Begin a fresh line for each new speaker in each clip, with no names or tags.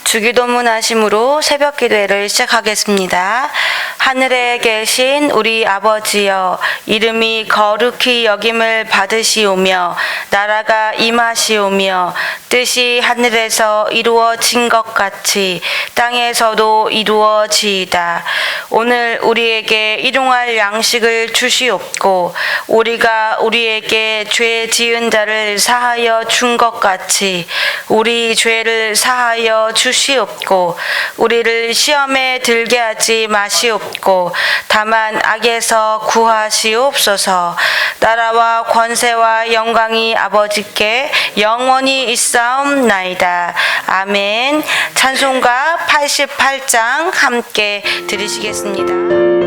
주기도문 하심으로 새벽 기도회를 시작하겠습니다. 하늘에 계신 우리 아버지여, 이름이 거룩히 여김을 받으시오며 나라가 임하시오며 뜻이 하늘에서 이루어진 것 같이 땅에서도 이루어지이다. 오늘 우리에게 일용할 양식을 주시옵고 우리가 우리에게 죄 지은 자를 사하여 준 것 같이 우리 죄를 사하여 주시옵고 우리를 시험에 들게 하지 마시옵고 다만 악에서 구하시옵소서. 나라와 권세와 영광이 아버지께 영원히 있사옵나이다. 아멘. 찬송가 88장 함께 들으시겠습니다.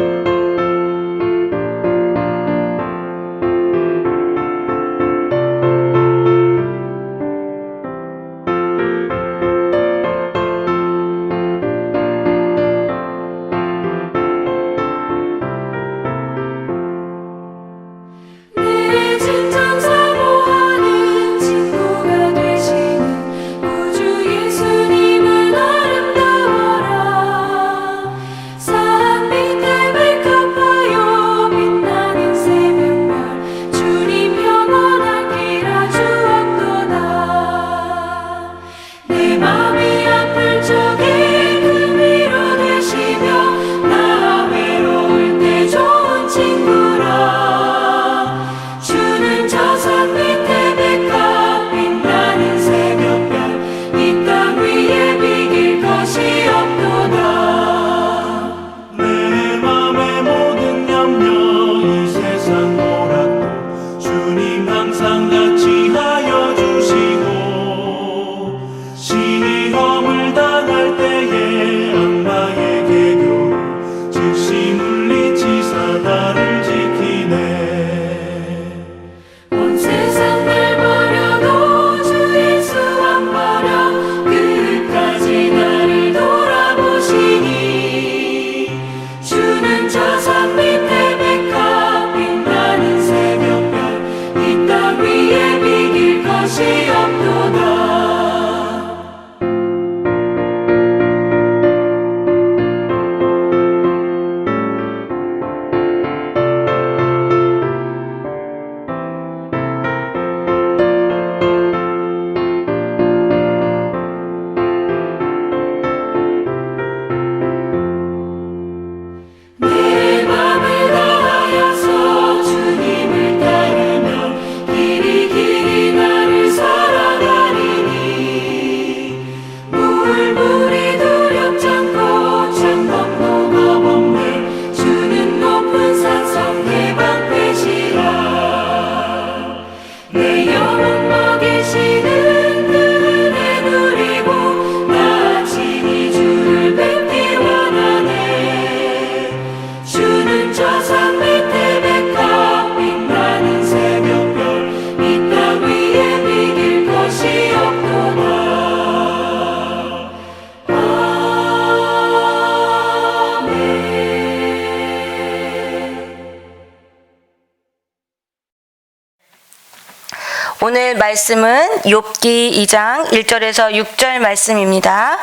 오늘 말씀은 욥기 2장 1절에서 6절 말씀입니다.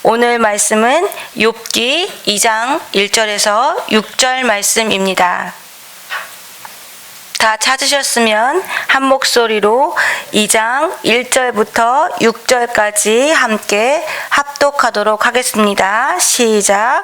오늘 말씀은 욥기 2장 1절에서 6절 말씀입니다. 다 찾으셨으면 한 목소리로 2장 1절부터 6절까지 함께 합독하도록 하겠습니다. 시작.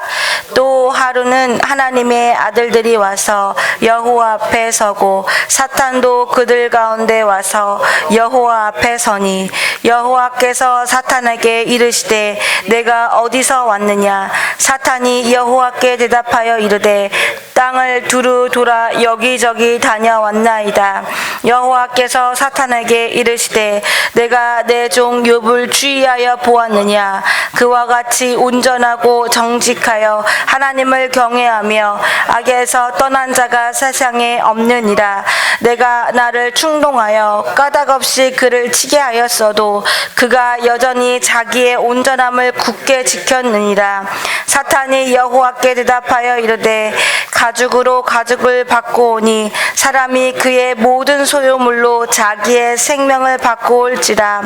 또 하루는 하나님의 아들들이 와서 여호와 앞에 서고 사탄도 그들 가운데 와서 여호와 앞에 서니 여호와께서 사탄에게 이르시되 내가 어디서 왔느냐. 사탄이 여호와께 대답하여 이르되 땅을 두루 돌아 여기저기 다녀왔나이다. 여호와께서 사탄에게 이르시되 내가 내 종 욥을 주의하여 보았느냐. 그와 같이 온전하고 정직하여 하나님을 경외하며 악에서 떠난 자가 세상에 없느니라. 내가 나를 충동하여 까닭없이 그를 치게 하였어도 그가 여전히 자기의 온전함을 굳게 지켰느니라. 사탄이 여호와께 대답하여 이르되 가죽으로 가죽을 받고 오니 사람이 그의 모든 소유물로 자기의 생명을 받고 올지라.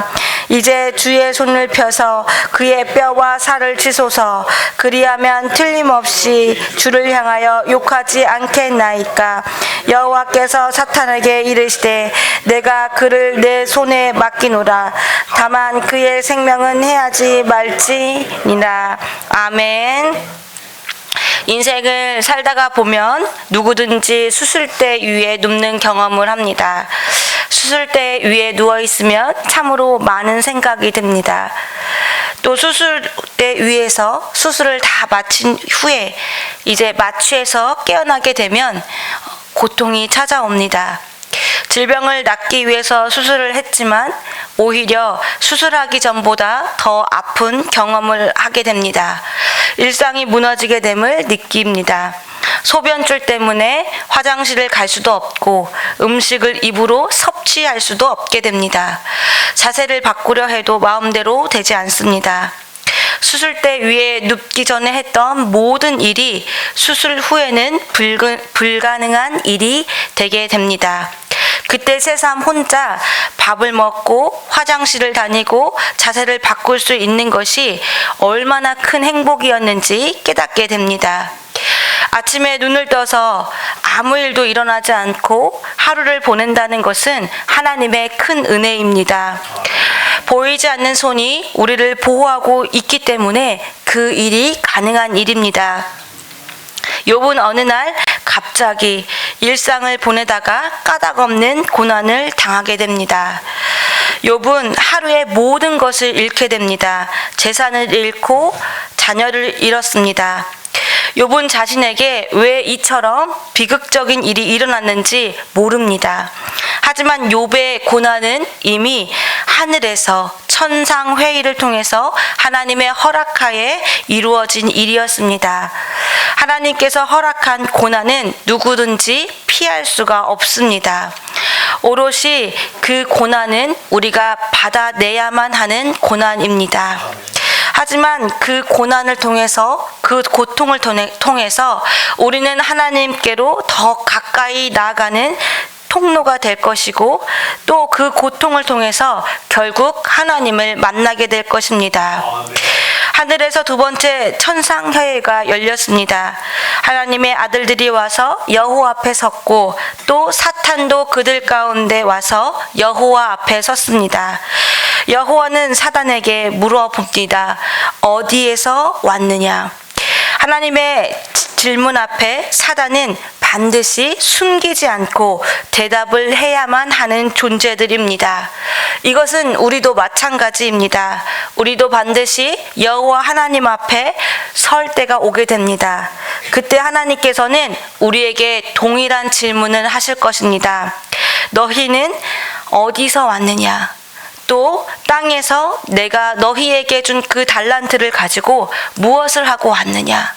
이제 주의 손을 펴서 그의 뼈와 살을 치소서. 그리하면 틀림없이 주를 향하여 욕하지 않겠나이까. 여호와께서 사탄에게 이르시되 내가 그를 내 손에 맡기노라. 다만 그의 생명은 해하지 말지니라. 아멘. 인생을 살다가 보면 누구든지 수술대 위에 눕는 경험을 합니다. 수술대 위에 누워있으면 참으로 많은 생각이 듭니다. 또 수술대 위에서 수술을 다 마친 후에 이제 마취해서 깨어나게 되면 고통이 찾아옵니다. 질병을 낫기 위해서 수술을 했지만 오히려 수술하기 전보다 더 아픈 경험을 하게 됩니다. 일상이 무너지게 됨을 느낍니다. 소변줄 때문에 화장실을 갈 수도 없고 음식을 입으로 섭취할 수도 없게 됩니다. 자세를 바꾸려 해도 마음대로 되지 않습니다. 수술대 위에 눕기 전에 했던 모든 일이 수술 후에는 불가능한 일이 되게 됩니다. 그때 새삼 혼자 밥을 먹고 화장실을 다니고 자세를 바꿀 수 있는 것이 얼마나 큰 행복이었는지 깨닫게 됩니다. 아침에 눈을 떠서 아무 일도 일어나지 않고 하루를 보낸다는 것은 하나님의 큰 은혜입니다. 보이지 않는 손이 우리를 보호하고 있기 때문에 그 일이 가능한 일입니다. 욥은 어느 날 갑자기 일상을 보내다가 까닭없는 고난을 당하게 됩니다. 욥은 하루에 모든 것을 잃게 됩니다. 재산을 잃고 자녀를 잃었습니다. 욥은 자신에게 왜 이처럼 비극적인 일이 일어났는지 모릅니다. 하지만 욥의 고난은 이미 하늘에서 천상회의를 통해서 하나님의 허락하에 이루어진 일이었습니다. 하나님께서 허락한 고난은 누구든지 피할 수가 없습니다. 오롯이 그 고난은 우리가 받아내야만 하는 고난입니다. 하지만 그 고난을 통해서 그 고통을 통해서 우리는 하나님께로 더 가까이 나아가는 통로가 될 것이고 또 그 고통을 통해서 결국 하나님을 만나게 될 것입니다. 하늘에서 두 번째 천상회의가 열렸습니다. 하나님의 아들들이 와서 여호와 앞에 섰고 또 사탄도 그들 가운데 와서 여호와 앞에 섰습니다. 여호와는 사단에게 물어봅니다. 어디에서 왔느냐? 하나님의 질문 앞에 사단은 반드시 숨기지 않고 대답을 해야만 하는 존재들입니다. 이것은 우리도 마찬가지입니다. 우리도 반드시 여호와 하나님 앞에 설 때가 오게 됩니다. 그때 하나님께서는 우리에게 동일한 질문을 하실 것입니다. 너희는 어디서 왔느냐? 또 땅에서 내가 너희에게 준 그 달란트를 가지고 무엇을 하고 왔느냐?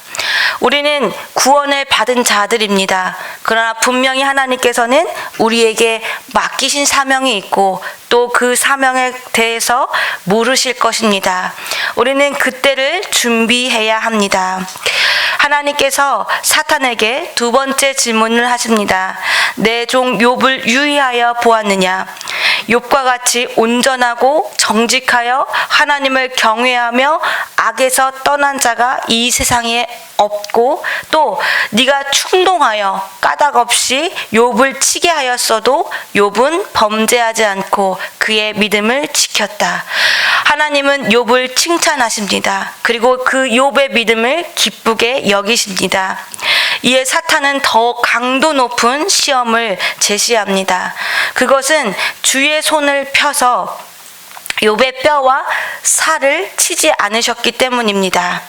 우리는 구원을 받은 자들입니다. 그러나 분명히 하나님께서는 우리에게 맡기신 사명이 있고 또 그 사명에 대해서 물으실 것입니다. 우리는 그때를 준비해야 합니다. 하나님께서 사탄에게 두 번째 질문을 하십니다. 내 종 욥을 유의하여 보았느냐? 욥과 같이 온전하고 정직하여 하나님을 경외하며 악에서 떠난 자가 이 세상에 없고 또 네가 충동하여 까닭 없이 욥을 치게 하였어도 욥은 범죄하지 않고 그의 믿음을 지켰다. 하나님은 욥을 칭찬하십니다. 그리고 그 욥의 믿음을 기쁘게 여기십니다. 이에 사탄은 더 강도 높은 시험을 제시합니다. 그것은 주의 손을 펴서 욥의 뼈와 살을 치지 않으셨기 때문입니다.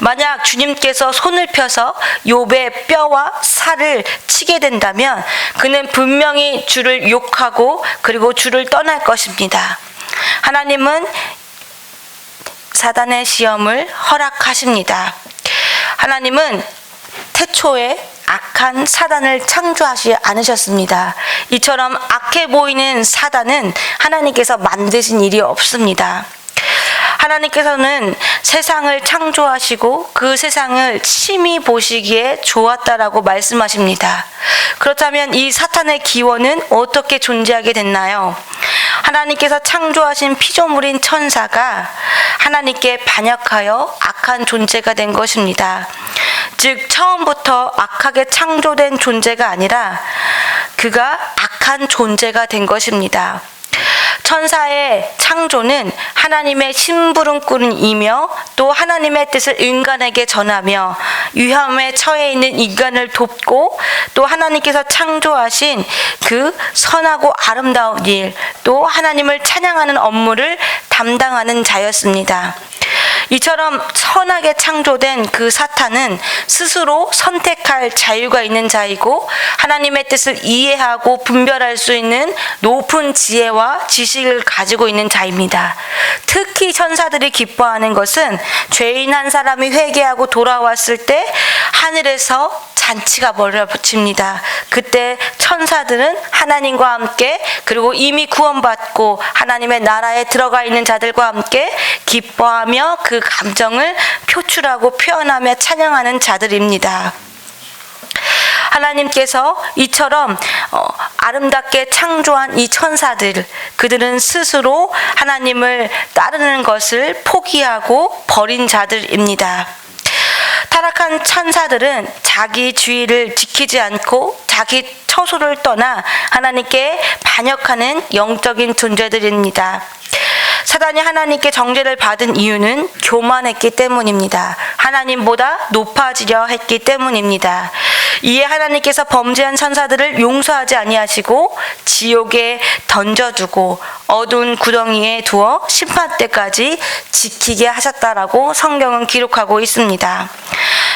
만약 주님께서 손을 펴서 욥의 뼈와 살을 치게 된다면 그는 분명히 주를 욕하고 그리고 주를 떠날 것입니다. 하나님은 사단의 시험을 허락하십니다. 하나님은 태초에 악한 사단을 창조하지 않으셨습니다. 이처럼 악해 보이는 사단은 하나님께서 만드신 일이 없습니다. 하나님께서는 세상을 창조하시고 그 세상을 심히 보시기에 좋았다라고 말씀하십니다. 그렇다면 이 사탄의 기원은 어떻게 존재하게 됐나요? 하나님께서 창조하신 피조물인 천사가 하나님께 반역하여 악한 존재가 된 것입니다. 즉 처음부터 악하게 창조된 존재가 아니라 그가 악한 존재가 된 것입니다. 천사의 창조는 하나님의 심부름꾼이며 또 하나님의 뜻을 인간에게 전하며 위험에 처해 있는 인간을 돕고 또 하나님께서 창조하신 그 선하고 아름다운 일, 또 하나님을 찬양하는 업무를 담당하는 자였습니다. 이처럼 선하게 창조된 그 사탄은 스스로 선택할 자유가 있는 자이고 하나님의 뜻을 이해하고 분별할 수 있는 높은 지혜와 지식을 가지고 있는 자입니다. 특히 천사들이 기뻐하는 것은 죄인 한 사람이 회개하고 돌아왔을 때 하늘에서 잔치가 벌어집니다. 그때 천사들은 하나님과 함께 그리고 이미 구원받고 하나님의 나라에 들어가 있는 자들과 함께 기뻐하며 그 감정을 표출하고 표현하며 찬양하는 자들입니다. 하나님께서 이처럼 아름답게 창조한 이 천사들, 그들은 스스로 하나님을 따르는 것을 포기하고 버린 자들입니다. 타락한 천사들은 자기 주의를 지키지 않고 자기 처소를 떠나 하나님께 반역하는 영적인 존재들입니다. 사단이 하나님께 정죄를 받은 이유는 교만했기 때문입니다. 하나님보다 높아지려 했기 때문입니다. 이에 하나님께서 범죄한 천사들을 용서하지 아니하시고 지옥에 던져두고 어두운 구덩이에 두어 심판 때까지 지키게 하셨다라고 성경은 기록하고 있습니다.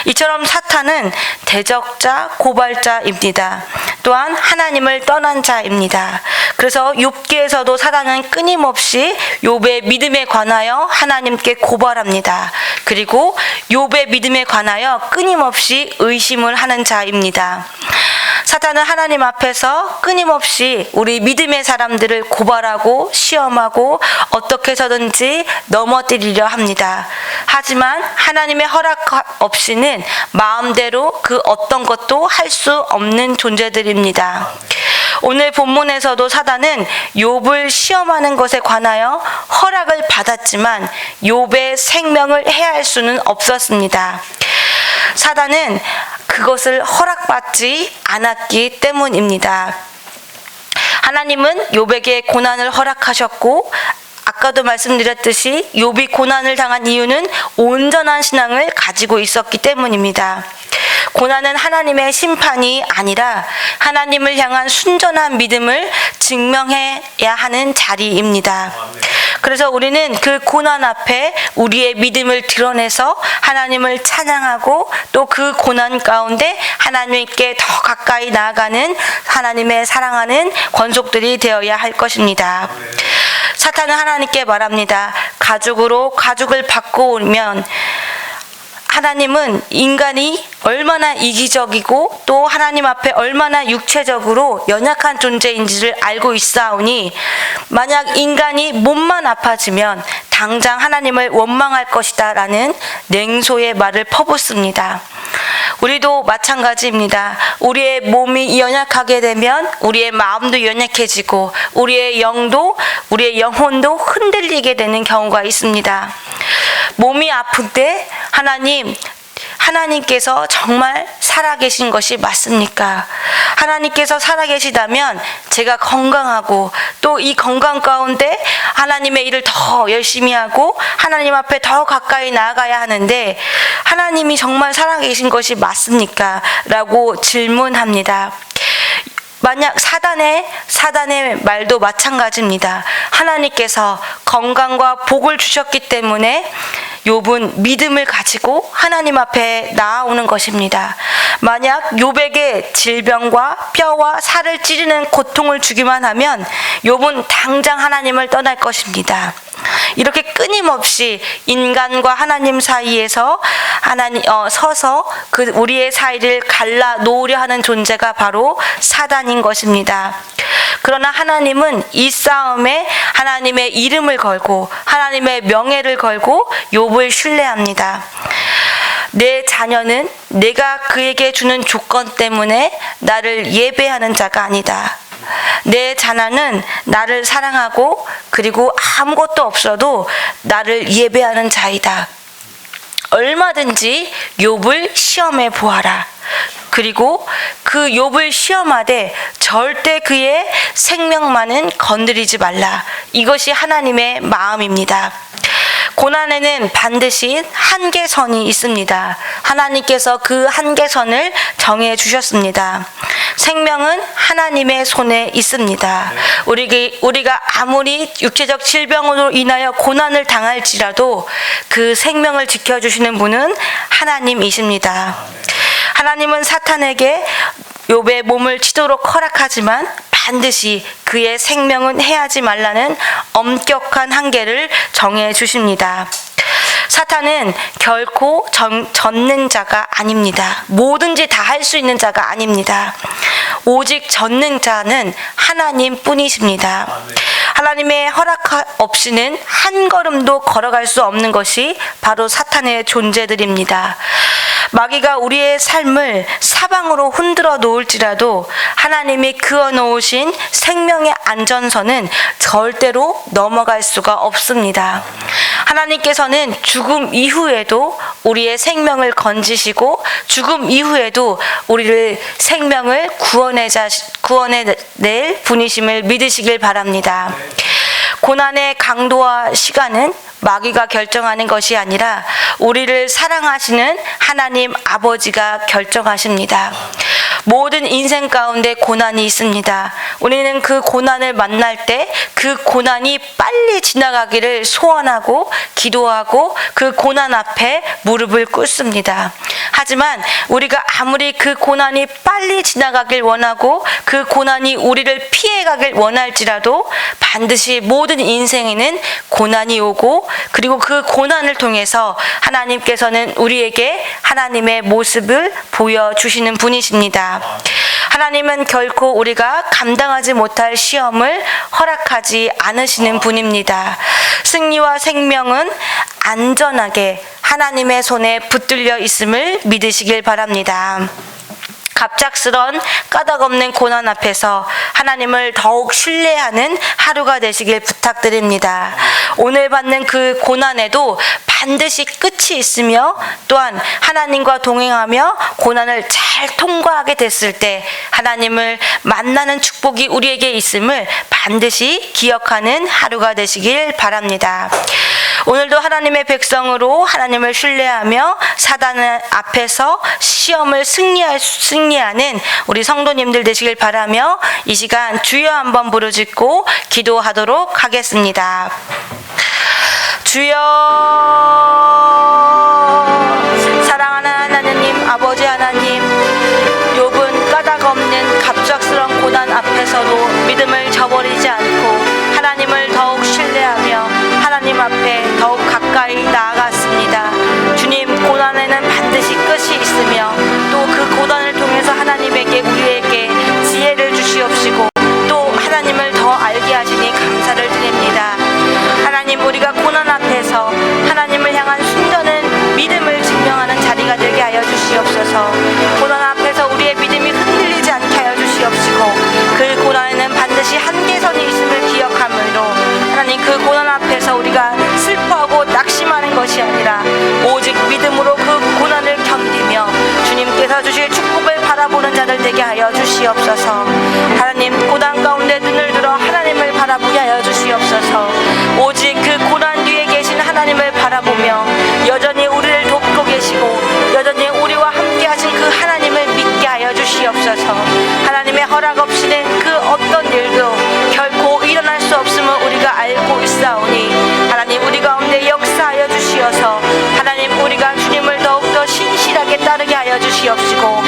이처럼 사탄은 대적자, 고발자입니다. 또한 하나님을 떠난 자입니다. 그래서 욥기에서도 사단은 끊임없이 욥의 믿음에 관하여 하나님께 고발합니다. 그리고 욥의 믿음에 관하여 끊임없이 의심을 하는 자입니다. 사탄은 하나님 앞에서 끊임없이 우리 믿음의 사람들을 고발하고 시험하고 어떻게 해서든지 넘어뜨리려 합니다. 하지만 하나님의 허락 없이는 마음대로 그 어떤 것도 할 수 없는 존재들입니다. 오늘 본문에서도 사단은 욥을 시험하는 것에 관하여 허락을 받았지만 욥의 생명을 해할 수는 없었습니다. 사단은 그것을 허락받지 않았기 때문입니다. 하나님은 욥에게 고난을 허락하셨고 아까도 말씀드렸듯이 욥이 고난을 당한 이유는 온전한 신앙을 가지고 있었기 때문입니다. 고난은 하나님의 심판이 아니라 하나님을 향한 순전한 믿음을 증명해야 하는 자리입니다. 그래서 우리는 그 고난 앞에 우리의 믿음을 드러내서 하나님을 찬양하고 또 그 고난 가운데 하나님께 더 가까이 나아가는 하나님의 사랑하는 권속들이 되어야 할 것입니다. 사탄은 하나님께 말합니다. 가죽을 바꾸면 하나님은 인간이 얼마나 이기적이고 또 하나님 앞에 얼마나 육체적으로 연약한 존재인지를 알고 있사오니 만약 인간이 몸만 아파지면 당장 하나님을 원망할 것이다 라는 냉소의 말을 퍼붓습니다. 우리도 마찬가지입니다. 우리의 몸이 연약하게 되면 우리의 마음도 연약해지고 우리의 영혼도 흔들리게 되는 경우가 있습니다. 몸이 아플 때 하나님께서 정말 살아계신 것이 맞습니까? 하나님께서 살아계시다면 제가 건강하고 또 이 건강 가운데 하나님의 일을 더 열심히 하고 하나님 앞에 더 가까이 나아가야 하는데 하나님이 정말 살아계신 것이 맞습니까? 라고 질문합니다. 만약 사단의 말도 마찬가지입니다. 하나님께서 건강과 복을 주셨기 때문에 욥은 믿음을 가지고 하나님 앞에 나아오는 것입니다. 만약 욥에게 질병과 뼈와 살을 찌르는 고통을 주기만 하면 욥은 당장 하나님을 떠날 것입니다. 이렇게 끊임없이 인간과 하나님 사이에서 서서 우리의 사이를 갈라 놓으려 하는 존재가 바로 사단인 것입니다. 그러나 하나님은 이 싸움에 하나님의 이름을 걸고 하나님의 명예를 걸고 욥을 신뢰합니다. 내 자녀는 내가 그에게 주는 조건 때문에 나를 예배하는 자가 아니다. 내 자녀는 나를 사랑하고 그리고 아무것도 없어도 나를 예배하는 자이다. 얼마든지 욥을 시험해 보아라. 그리고 그 욥을 시험하되 절대 그의 생명만은 건드리지 말라. 이것이 하나님의 마음입니다. 고난에는 반드시 한계선이 있습니다. 하나님께서 그 한계선을 정해 주셨습니다. 생명은 하나님의 손에 있습니다. 우리가 아무리 육체적 질병으로 인하여 고난을 당할지라도 그 생명을 지켜주시는 분은 하나님이십니다. 하나님은 사탄에게 욥의 몸을 치도록 허락하지만 반드시 그의 생명은 해하지 말라는 엄격한 한계를 정해 주십니다. 사탄은 결코 젖는 자가 아닙니다. 뭐든지 다 할 수 있는 자가 아닙니다. 오직 젖는 자는 하나님 뿐이십니다. 하나님의 허락 없이는 한 걸음도 걸어갈 수 없는 것이 바로 사탄의 존재들입니다. 마귀가 우리의 삶을 사방으로 흔들어 놓을지라도 하나님이 그어 놓으신 생명의 안전선은 절대로 넘어갈 수가 없습니다. 하나님께서는 죽음 이후에도 우리의 생명을 건지시고 죽음 이후에도 우리를 생명을 구원해낼 분이심을 믿으시길 바랍니다. 고난의 강도와 시간은 마귀가 결정하는 것이 아니라 우리를 사랑하시는 하나님 아버지가 결정하십니다. 모든 인생 가운데 고난이 있습니다. 우리는 그 고난을 만날 때 그 고난이 빨리 지나가기를 소원하고 기도하고 그 고난 앞에 무릎을 꿇습니다. 하지만 우리가 아무리 그 고난이 빨리 지나가길 원하고 그 고난이 우리를 피해가길 원할지라도 반드시 모든 인생에는 고난이 오고 그리고 그 고난을 통해서 하나님께서는 우리에게 하나님의 모습을 보여주시는 분이십니다. 하나님은 결코 우리가 감당하지 못할 시험을 허락하지 않으시는 분입니다. 승리와 생명은 안전하게 하나님의 손에 붙들려 있음을 믿으시길 바랍니다. 갑작스런 까닭없는 고난 앞에서 하나님을 더욱 신뢰하는 하루가 되시길 부탁드립니다. 오늘 받는 그 고난에도 반드시 끝이 있으며 또한 하나님과 동행하며 고난을 잘 통과하게 됐을 때 하나님을 만나는 축복이 우리에게 있음을 반드시 기억하는 하루가 되시길 바랍니다. 오늘도 하나님의 백성으로 하나님을 신뢰하며 사단 앞에서 시험을 승리하는 우리 성도님들 되시길 바라며 이 시간 주여 한번 부르짖고 기도하도록 하겠습니다. 주여, 사랑하는 하나님, 아버지 하나님, 욥은 까닭 없는 갑작스런 고난 앞에서도 믿음을 저버리지 않고 하나님을 더욱 신뢰하며 하나님 앞에 더욱 가까이 나아갔습니다. 주님, 고난에는 반드시 끝이 있으며 또 그 고난을 통해서 하나님에게 우리에게 지혜를 주시옵시고 또 하나님을 더 알게 하시니 감사를 드립니다. 하나님, 우리가 고난 앞에서 하나님을 향한 순전한 믿음을 증명하는 자리가 되게 하여 주시옵소서. 고난 앞에서 우리의 믿음이 흔들리지 않게 하여 주시옵시고 그 고난에는 반드시 한계선이 있음을 기억함으로 하나님, 그 고난 앞에서 우리가 슬퍼하고 낙심하는 것이 아니라 오직 믿음으로 그 고난을 견디며 주님께서 주실 축복을 바라보는 자들 되게 하여 주시옵소서. 하나님, 고난 가운데 눈을 들어 하나님을 바라보게 하여 주시옵소서. 오직 그 고난 뒤에 계신 하나님을 바라보며 여전히 우리를 돕고 계시고 여전히 우리와 함께 하신 그 하나님을 믿게 하여 주시옵소서. 하나님의 허락 없이는 그 어떤 일도 결코 일어날 수 없음을 우리가 알고 있사오니 하나님, 우리 가운데 역사하여 주시어서 하나님, 우리가 주님을 더욱더 신실하게 따르게 하여 주시옵시고